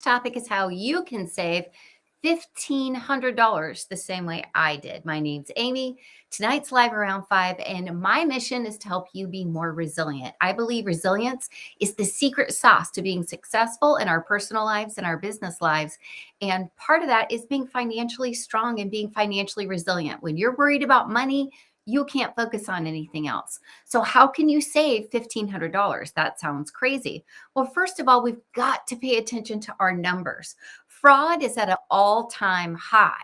Topic is how you can save $1,500 the same way I did. My name's Amy. Tonight's live around 5, and my mission is to help you be more resilient. I believe resilience is the secret sauce to being successful in our personal lives and our business lives. And part of that is being financially strong and being financially resilient. When you're worried about money, you can't focus on anything else. So, how can you save $1,500? That sounds crazy. Well, first of all, we've got to pay attention to our numbers. Fraud is at an all-time high.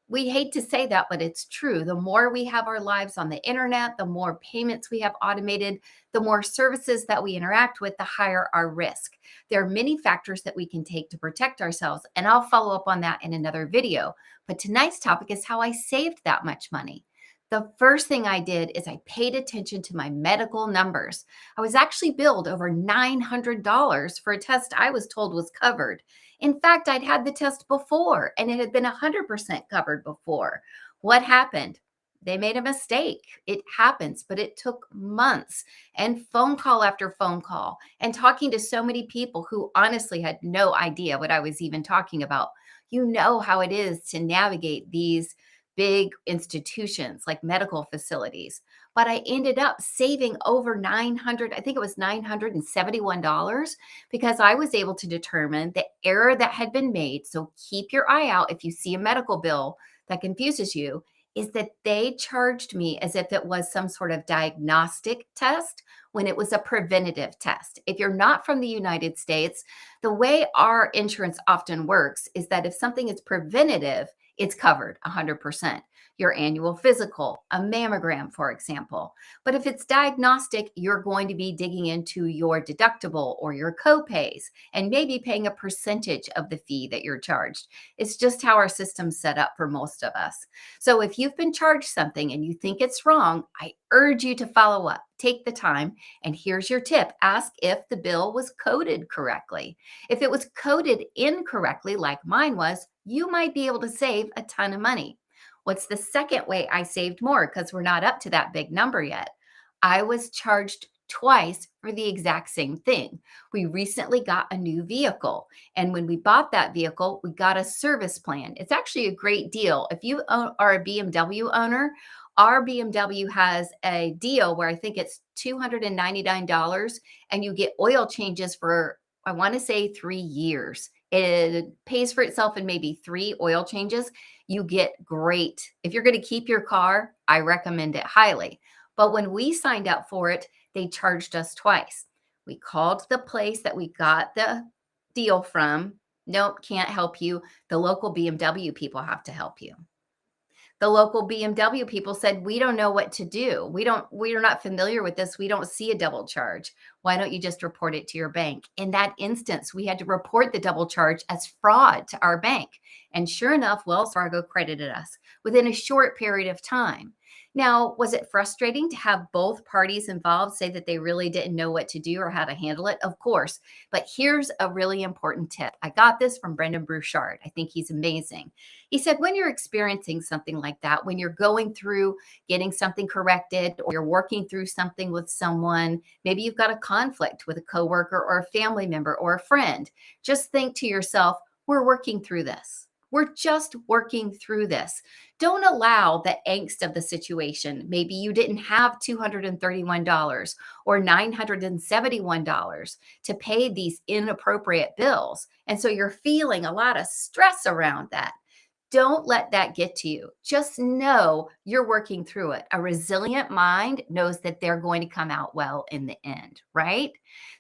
We hate to say that, but it's true. The more we have our lives on the internet, the more payments we have automated, the more services that we interact with, the higher our risk. There are many factors that we can take to protect ourselves, and I'll follow up on that in another video. But tonight's topic is how I saved that much money. The first thing I did is I paid attention to my medical numbers. I was actually billed over $900 for a test I was told was covered. In fact, I'd had the test before and it had been 100% covered before. What happened? They made a mistake. It happens, but it took months and phone call after phone call and talking to so many people who honestly had no idea what I was even talking about. You know how it is to navigate these big institutions like medical facilities. But I ended up saving over 900, I think it was $971 because I was able to determine the error that had been made. So keep your eye out if you see a medical bill that confuses you, is that they charged me as if it was some sort of diagnostic test when it was a preventative test. If you're not from the United States, the way our insurance often works is that if something is preventative, it's covered 100%. Your annual physical, a mammogram, for example. But if it's diagnostic, you're going to be digging into your deductible or your copays and maybe paying a percentage of the fee that you're charged. It's just how our system's set up for most of us. So if you've been charged something and you think it's wrong, I urge you to follow up. Take the time. And here's your tip. Ask if the bill was coded correctly. If it was coded incorrectly, like mine was, you might be able to save a ton of money. What's the second way I saved more? Because we're not up to that big number yet. I was charged twice for the exact same thing. We recently got a new vehicle. And when we bought that vehicle, we got a service plan. It's actually a great deal. If you are a BMW owner, our BMW has a deal where I think it's $299 and you get oil changes for, I want to say, 3 years. It pays for itself in maybe 3 oil changes. You get great. If you're going to keep your car, I recommend it highly. But when we signed up for it, they charged us twice. We called the place that we got the deal from. Nope, can't help you. The local BMW people have to help you. The local BMW people said, we don't know what to do. We're not familiar with this. We don't see a double charge. Why don't you just report it to your bank? In that instance, we had to report the double charge as fraud to our bank. And sure enough, Wells Fargo credited us within a short period of time. Now, was it frustrating to have both parties involved say that they really didn't know what to do or how to handle it? Of course. But here's a really important tip. I got this from Brendan Bouchard. I think he's amazing. He said, when you're experiencing something like that, when you're going through getting something corrected or you're working through something with someone, maybe you've got a conflict with a coworker or a family member or a friend, just think to yourself, we're working through this. We're just working through this. Don't allow the angst of the situation. Maybe you didn't have $231 or $971 to pay these inappropriate bills. And so you're feeling a lot of stress around that. Don't let that get to you. Just know you're working through it. A resilient mind knows that they're going to come out well in the end, right?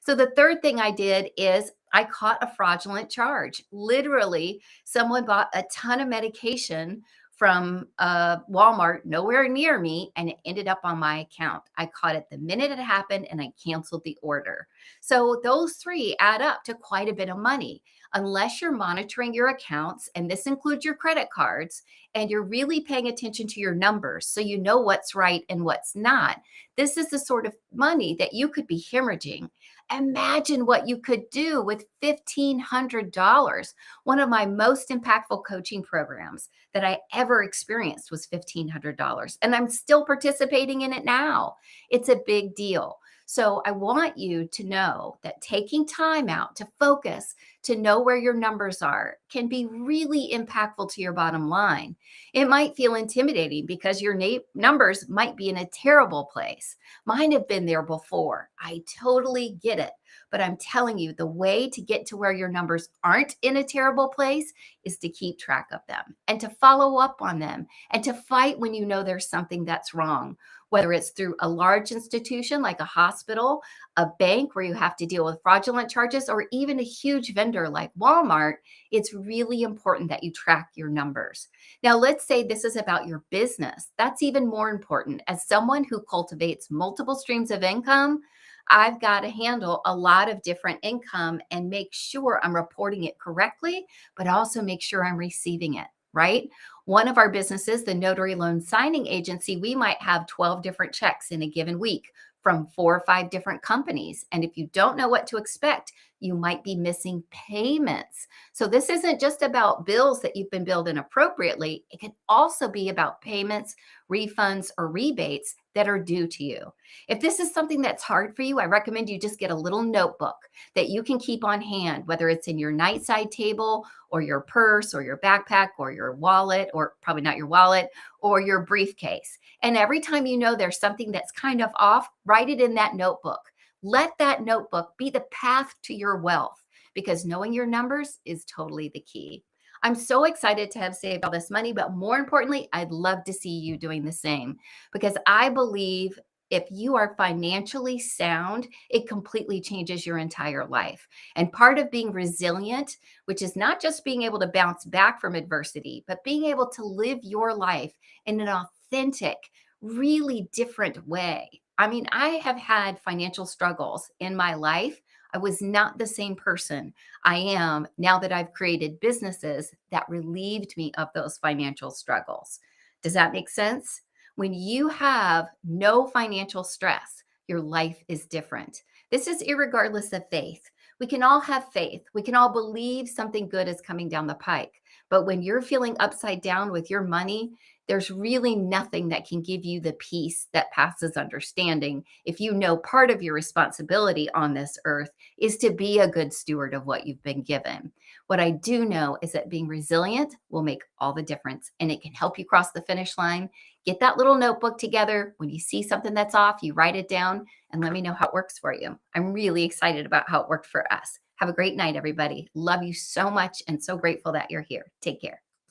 So the third thing I did is I caught a fraudulent charge. Literally, someone bought a ton of medication from Walmart nowhere near me, and it ended up on my account. I caught it the minute it happened, and I canceled the order. So those three add up to quite a bit of money. Unless you're monitoring your accounts, and this includes your credit cards, and you're really paying attention to your numbers so you know what's right and what's not, this is the sort of money that you could be hemorrhaging. Imagine what you could do with $1,500. One of my most impactful coaching programs that I ever experienced was $1,500, and I'm still participating in it now. It's a big deal. So I want you to know that taking time out to focus, to know where your numbers are, can be really impactful to your bottom line. It might feel intimidating because your numbers might be in a terrible place. Mine have been there before. I totally get it. But I'm telling you, the way to get to where your numbers aren't in a terrible place is to keep track of them and to follow up on them and to fight when you know there's something that's wrong, whether it's through a large institution like a hospital, a bank where you have to deal with fraudulent charges, or even a huge vendor like Walmart. It's really important that you track your numbers. Now, let's say this is about your business. That's even more important. As someone who cultivates multiple streams of income, I've got to handle a lot of different income and make sure I'm reporting it correctly, but also make sure I'm receiving it, right? One of our businesses, the notary loan signing agency, we might have 12 different checks in a given week from 4 or 5 different companies. And if you don't know what to expect, you might be missing payments. So this isn't just about bills that you've been billed inappropriately. It can also be about payments, refunds, or rebates that are due to you. If this is something that's hard for you, I recommend you just get a little notebook that you can keep on hand, whether it's in your nightside table or your purse or your backpack or your wallet, or probably not your wallet, or your briefcase. And every time you know there's something that's kind of off, write it in that notebook. Let that notebook be the path to your wealth, because knowing your numbers is totally the key. I'm so excited to have saved all this money, but more importantly, I'd love to see you doing the same, because I believe if you are financially sound, it completely changes your entire life. And part of being resilient, which is not just being able to bounce back from adversity, but being able to live your life in an authentic, really different way. I mean, I have had financial struggles in my life. I was not the same person I am now that I've created businesses that relieved me of those financial struggles. Does that make sense? When you have no financial stress, your life is different. This is irregardless of faith. We can all have faith. We can all believe something good is coming down the pike. But when you're feeling upside down with your money, there's really nothing that can give you the peace that passes understanding if you know part of your responsibility on this earth is to be a good steward of what you've been given. What I do know is that being resilient will make all the difference, and it can help you cross the finish line. Get that little notebook together. When you see something that's off, you write it down and let me know how it works for you. I'm really excited about how it worked for us. Have a great night, everybody. Love you so much and so grateful that you're here. Take care.